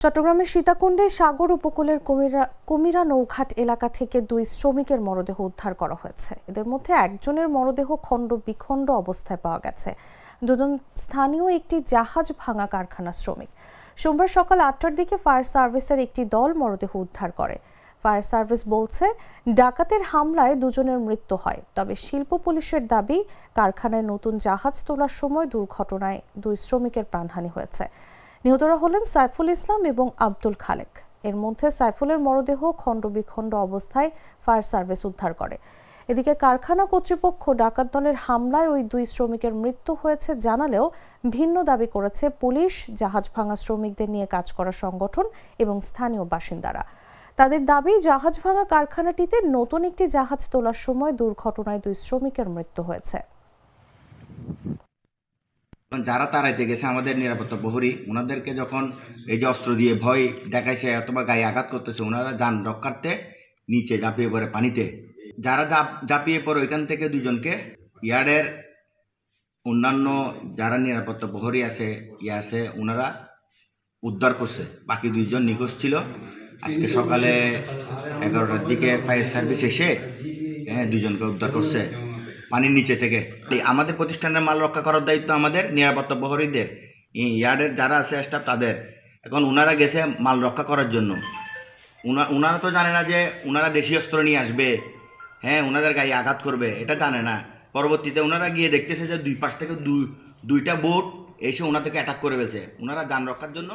চট্টগ্রামের সীতাকুণ্ডে সাগর উপকূলের কুমিরা নৌঘাট এলাকা থেকে 2 শ্রমিকের মরদেহ উদ্ধার করা হয়েছে। এদের মধ্যে একজনের মরদেহ খণ্ড বিখণ্ড অবস্থায় পাওয়া গেছে। দুজন স্থানীয় একটি জাহাজ ভাঙা কারখানা শ্রমিক। সোমবার সকাল 8টার দিকে ফায়ার সার্ভিসের একটি দল মরদেহ উদ্ধার করে। ফায়ার সার্ভিস বলছে, ডাকাতের হামলায় দুজনের মৃত্যু হয়। তবে শিল্প পুলিশের দাবি, কারখানায় নতুন জাহাজ তোলার সময় দুর্ঘটনায় 2 শ্রমিকের প্রাণহানি হয়েছে। নিহতরা হলেন সাইফুল ইসলাম এবং আব্দুল খালেক। এর মধ্যে সাইফুলের মরদেহ খণ্ডবিখণ্ড অবস্থায় ফায়ার সার্ভিস উদ্ধার করে। এদিকে কারখানা কর্তৃপক্ষ ডাকাত দলের হামলায় ওই 2 শ্রমিকের মৃত্যু হয়েছে জানালেও ভিন্ন দাবি করেছে পুলিশ, জাহাজ ভাঙা শ্রমিকদের নিয়ে কাজ করা সংগঠন এবং স্থানীয় বাসিন্দারা। তাদের দাবি, জাহাজ ভাঙা কারখানাটিতে নতুন একটি জাহাজ তোলার সময় দুর্ঘটনায় 2 শ্রমিকের মৃত্যু হয়েছে। যারা তাড়াইতে গেছে আমাদের নিরাপত্তা প্রহরী, ওনাদেরকে যখন এই যে অস্ত্র দিয়ে ভয় দেখাইছে অথবা গায়ে আঘাত করতেছে, ওনারা যান রক্ষার্থে নিচে ঝাঁপিয়ে পড়ে পানিতে। যারা ঝাঁপিয়ে পড়ে ওইখান থেকে 2জনকে ইয়ার্ডের অন্যান্য যারা নিরাপত্তা প্রহরী আছে ওনারা উদ্ধার করছে। বাকি 2জন নিখোঁজ ছিল। আজকে সকালে 11টার দিকে ফায়ার সার্ভিস এসে 2জনকে উদ্ধার করছে পানির নিচে থেকে। আমাদের প্রতিষ্ঠানের মাল রক্ষা করার দায়িত্ব আমাদের নিরাপত্তা প্রহরীদের, ইয়ার্ডের যারা আছে স্টাফ তাদের। এখন ওনারা গেছে মাল রক্ষা করার জন্য। ওনারা তো জানে না যে ওনারা দেশীয় অস্ত্র নিয়ে আসবে, ওনাদের গায়ে আঘাত করবে, এটা জানে না। পরবর্তীতে ওনারা গিয়ে দেখতেছে যে 2 পাশ থেকে 2টা বোট এসে ওনাদেরকে অ্যাটাক করে ফেলছে। ওনারা যান রক্ষার জন্য।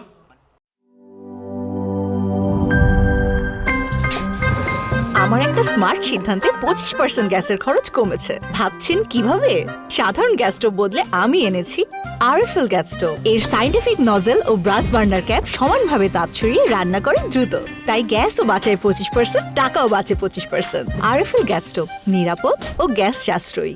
আমার একটা স্মার্ট সিদ্ধান্তে 25% গ্যাসের খরচ কমেছে। ভাবছেন কিভাবে? সাধারণ গ্যাস স্টোভ বদলে আমি এনেছি আরএফএল গ্যাস স্টোভ। এর সাইন্টিফিক নজল ও ব্রাস বার্নার ক্যাপ সমানভাবে তাপ ছড়িয়ে রান্না করে দ্রুত। তাই গ্যাসও বাঁচায় 25%, টাকাও বাঁচে 25%। আরএফএল গ্যাস স্টোভ নিরাপদ ও গ্যাস সাশ্রয়ী।